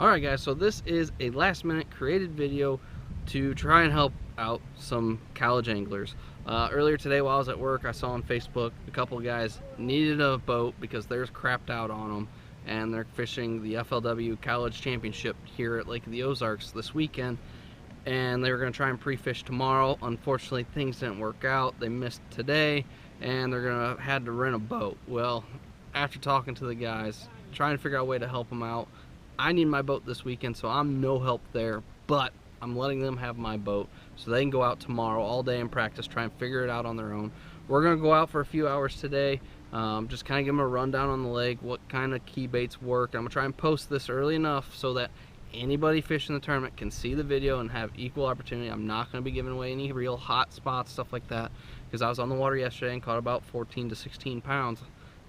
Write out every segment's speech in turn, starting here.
Alright guys, so this is a last minute created video to try and help out some college anglers. Earlier today while I was at work, I saw on Facebook a couple of guys needed a boat because theirs crapped out on them, and they're fishing the FLW College Championship here at Lake of the Ozarks this weekend, and they were going to try and pre-fish tomorrow. Unfortunately, things didn't work out. They missed today, and they're going to had to rent a boat. Well, after talking to the guys, trying to figure out a way to help them out, I need my boat this weekend, so I'm no help there, but I'm letting them have my boat so they can go out tomorrow all day and practice, try and figure it out on their own. We're going to go out for a few hours today, just kind of give them a rundown on the lake, what kind of key baits work. I'm going to try and post this early enough so that anybody fishing the tournament can see the video and have equal opportunity. I'm not going to be giving away any real hot spots, stuff like that, because I was on the water yesterday and caught about 14 to 16 pounds.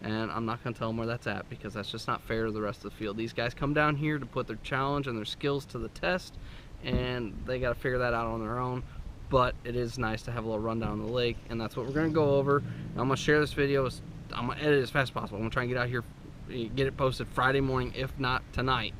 And I'm not going to tell them where that's at because that's just not fair to the rest of the field. These guys come down here to put their challenge and their skills to the test, and they got to figure that out on their own. But it is nice to have a little rundown on the lake, and that's what we're going to go over. I'm going to share this video. I'm going to edit it as fast as possible. I'm going to try and get out here, get it posted Friday morning, if not tonight.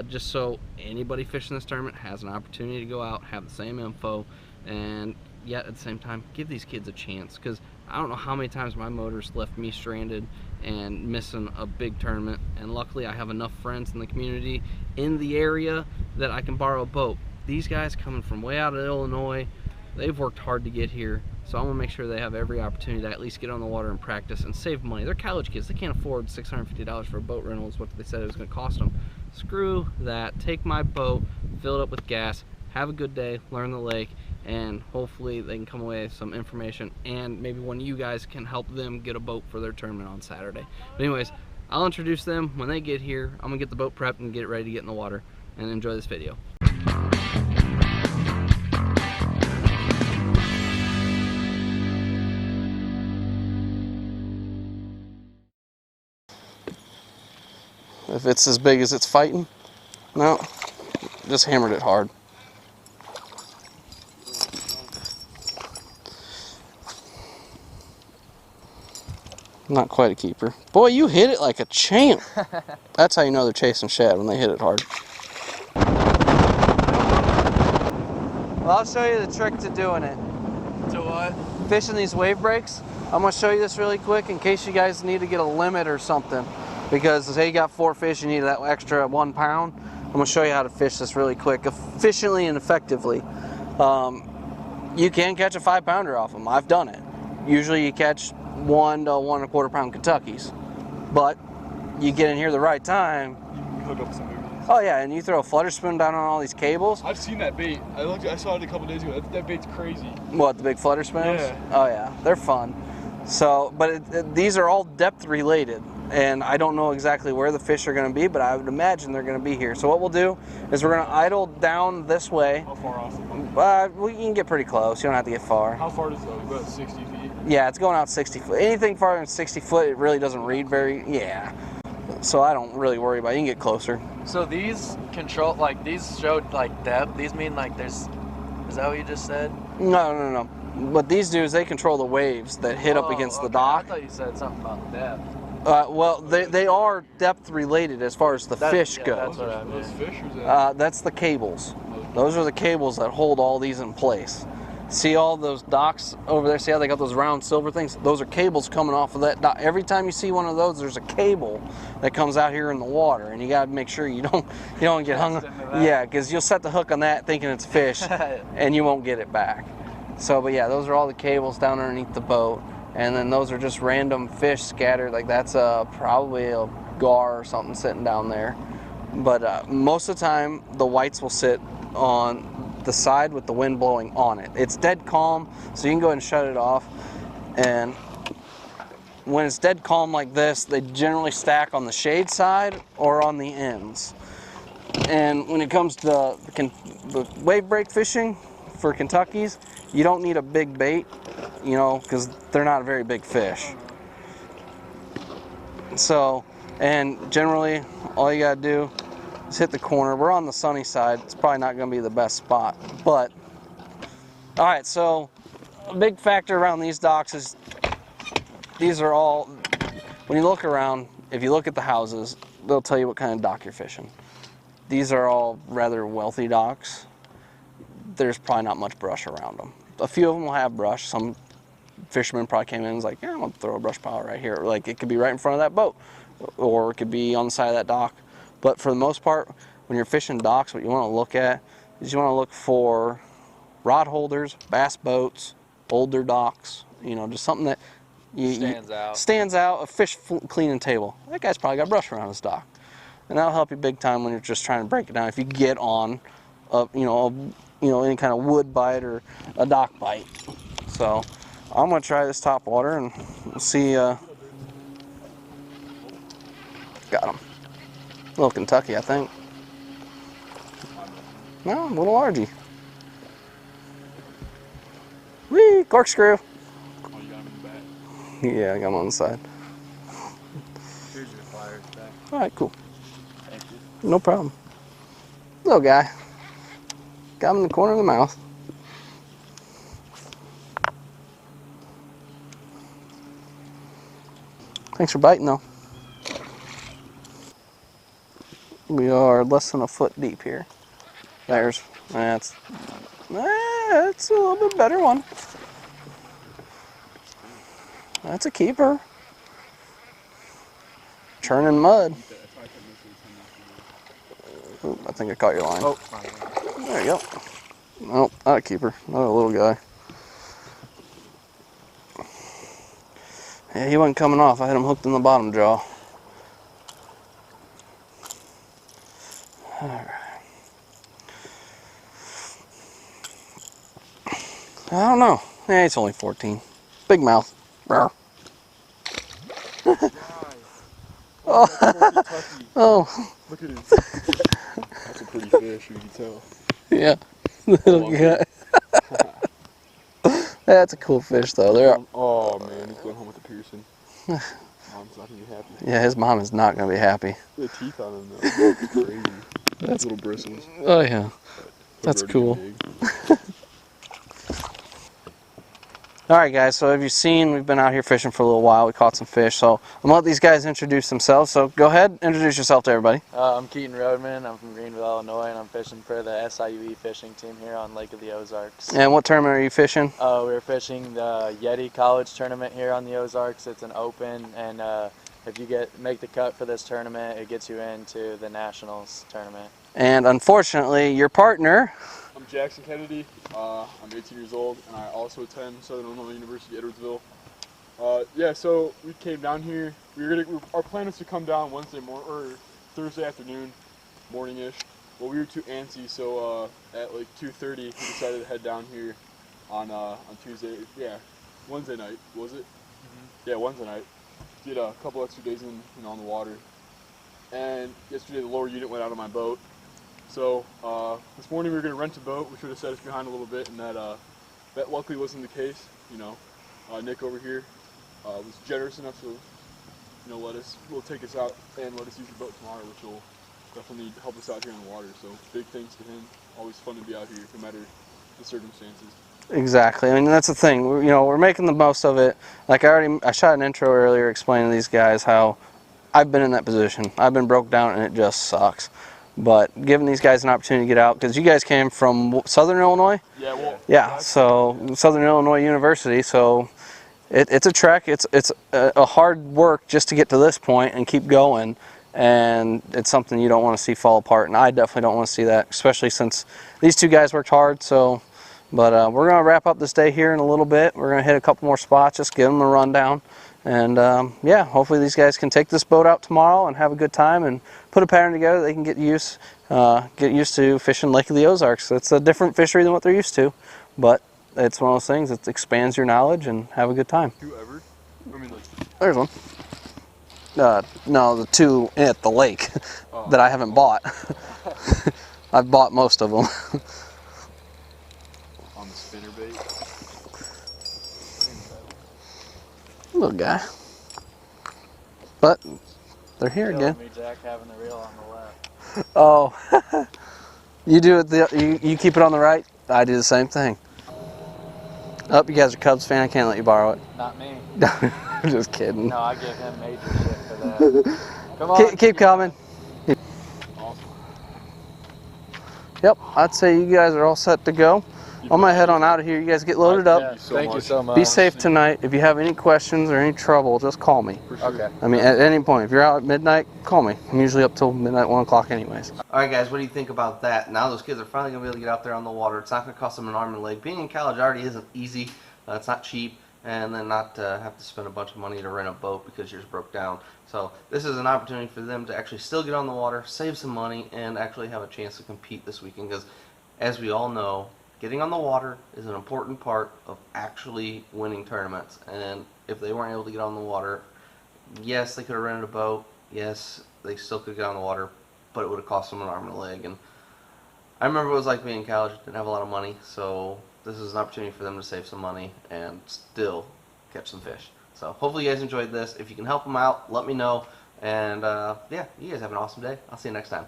Just so anybody fishing this tournament has an opportunity to go out, have the same info, and yet at the same time give these kids a chance, because I don't know how many times my motor's left me stranded and missing a big tournament, and luckily I have enough friends in the community in the area that I can borrow a boat. These guys coming from way out of Illinois, they've worked hard to get here, so I'm gonna make sure they have every opportunity to at least get on the water and practice and save money. They're college kids, they can't afford $650 for a boat rental is what they said it was gonna cost them. Screw that, take my boat, fill it up with gas, have a good day, learn the lake, and hopefully they can come away with some information, and maybe one of you guys can help them get a boat for their tournament on Saturday. But anyways, I'll introduce them when they get here. I'm gonna get the boat prepped and get it ready to get in the water, and enjoy this video. If it's as big as it's fighting, no, just hammered it hard. Not quite a keeper. Boy, you hit it like a champ. That's how you know they're chasing shad, when they hit it hard. Well, I'll show you the trick to doing it. To what? Fishing these wave breaks. I'm going to show you this really quick in case you guys need to get a limit or something. Because say you got 4 fish, you need that extra 1 pound. I'm going to show you how to fish this really quick, efficiently and effectively. You can catch a 5-pounder off them. I've done it. Usually you catch 1 to 1 1/4 pound Kentuckys, but you get in here the right time. You hook up some movies. Oh yeah, and you throw a flutter spoon down on all these cables. I've seen that bait. I saw it a couple days ago. That bait's crazy. What, the big flutter spoons? Yeah. Oh yeah, they're fun. So, but these are all depth related, and I don't know exactly where the fish are going to be, but I would imagine they're going to be here. So what we'll do is we're going to idle down this way. How far off? We can get pretty close. You don't have to get far. How far does it go? About 60 feet? Yeah, it's going out 60 foot. Anything farther than 60 foot, it really doesn't read very, yeah. So I don't really worry about it. You can get closer. So these control, like these showed like depth. These mean like there's, is that what you just said? No. What these do is they control the waves that hit up against the dock. I thought you said something about depth. Well, they are depth related as far as the fish go. That's what I meant. Those fish or is that? That's the cables. Those are the cables that hold all these in place. See all those docks over there? See how they got those round silver things? Those are cables coming off of that dock. Every time you see one of those, there's a cable that comes out here in the water, and you got to make sure you don't get hung. Yeah, because you'll set the hook on that thinking it's fish, and you won't get it back. So, but yeah, those are all the cables down underneath the boat, and then those are just random fish scattered. Like that's probably a gar or something sitting down there. But most of the time, the whites will sit on the side with the wind blowing on it. It's dead calm, so you can go ahead and shut it off. And when it's dead calm like this, they generally stack on the shade side or on the ends. And when it comes to the wave break fishing for Kentuckys, you don't need a big bait, you know, because they're not a very big fish. So, and generally, all you gotta do is hit the corner. We're on the sunny side. It's probably not gonna be the best spot, but all right. So, a big factor around these docks is these are all. When you look around, if you look at the houses, they'll tell you what kind of dock you're fishing. these are all rather wealthy docks. There's probably not much brush around them. A few of them will have brush. Some fishermen probably came in and was like, yeah, I'm gonna throw a brush pile right here. Like it could be right in front of that boat, or it could be on the side of that dock. But for the most part, when you're fishing docks, what you want to look at is you want to look for rod holders, bass boats, older docks. You know, just something that stands out. A fish cleaning table. That guy's probably got brush around his dock, and that'll help you big time when you're just trying to break it down. If you get on, any kind of wood bite or a dock bite. So I'm gonna try this top water and we'll see. Got him. Little Kentucky, I think. No, a little largy. Whee, corkscrew. Oh, you got him in the back. Yeah, I got him on the side. Here's your pliers back. All right, cool. Thank you. No problem. Little guy. Got him in the corner of the mouth. Thanks for biting, though. We are less than a foot deep here. That's a little bit better one. That's a keeper. Churning mud. Ooh, I think I caught your line. Oh, There you go. Nope, not a keeper. Not a little guy. Yeah, he wasn't coming off. I had him hooked in the bottom jaw. Alright. I don't know. It's only 14. Big mouth. Rawr. Oh. Look at him. That's a pretty fish, you can tell. Yeah. Little guy. That's a cool fish, though. Oh man, he's going home with the Pearson. Mom's not gonna be happy. Yeah, his mom is not going to be happy. The teeth on him though. It's crazy. That's little bristles. Oh yeah. But That's already cool. big. Alright guys, so have you seen, we've been out here fishing for a little while, we caught some fish, so I'm going to let these guys introduce themselves, so go ahead, introduce yourself to everybody. I'm Keaton Roadman. I'm from Greenville, Illinois, and I'm fishing for the SIUE fishing team here on Lake of the Ozarks. And what tournament are you fishing? We're fishing the Yeti College tournament here on the Ozarks. It's an open, and if you make the cut for this tournament, it gets you into the Nationals tournament. And unfortunately, your partner... I'm Jackson Kennedy. I'm 18 years old, and I also attend Southern Illinois University, Edwardsville. Yeah, so we came down here. Our plan was to come down Thursday afternoon, morning-ish. Well, we were too antsy, so at like 2:30, we decided to head down here on Tuesday. Yeah, Wednesday night was it? Mm-hmm. Yeah, Wednesday night. Did a couple extra days on the water, and yesterday the lower unit went out on my boat. So this morning we were going to rent a boat, which would have set us behind a little bit, and that luckily wasn't the case. Nick over here was generous enough to will take us out and let us use the boat tomorrow, which will definitely help us out here in the water. So big thanks to him. Always fun to be out here, no matter the circumstances. Exactly. I mean, that's the thing. We're making the most of it. Like I shot an intro earlier explaining to these guys how I've been in that position. I've been broke down and it just sucks. But giving these guys an opportunity to get out, because you guys came from Southern Illinois? Yeah, well. Yeah, so Southern Illinois University, so it's a trek. It's a hard work just to get to this point and keep going, and it's something you don't want to see fall apart, and I definitely don't want to see that, especially since these two guys worked hard. But we're going to wrap up this day here in a little bit. We're going to hit a couple more spots, just give them a rundown. And yeah, hopefully these guys can take this boat out tomorrow and have a good time and put a pattern together. They can get used to fishing Lake of the Ozarks. It's a different fishery than what they're used to, but it's one of those things that expands your knowledge and have a good time. There's one. No, the two at the lake that I haven't bought. I've bought most of them. On the spinnerbait. Little guy. But they're here again. Me, Jack, having the reel on the left. Oh, you do it. You keep it on the right. I do the same thing. Oh, you guys are Cubs fan. I can't let you borrow it. Not me. I'm just kidding. No, I give him major shit for that. Come on. Keep coming. Awesome. Yep, I'd say you guys are all set to go. I'm gonna head on out of here. You guys get loaded up. Thank you so much. Be safe tonight. If you have any questions or any trouble, just call me. For sure. Okay. I mean, at any point, if you're out at midnight, call me. I'm usually up till midnight, 1 o'clock anyways. All right, guys, what do you think about that? Now those kids are finally going to be able to get out there on the water. It's not going to cost them an arm and a leg. Being in college already isn't easy. It's not cheap. And then not have to spend a bunch of money to rent a boat because yours broke down. So this is an opportunity for them to actually still get on the water, save some money, and actually have a chance to compete this weekend. Because as we all know, getting on the water is an important part of actually winning tournaments. And if they weren't able to get on the water, yes, they could have rented a boat. Yes, they still could get on the water, but it would have cost them an arm and a leg. And I remember what it was like being in college. Didn't have a lot of money, so this is an opportunity for them to save some money and still catch some fish. So hopefully you guys enjoyed this. If you can help them out, let me know. And yeah, you guys have an awesome day. I'll see you next time.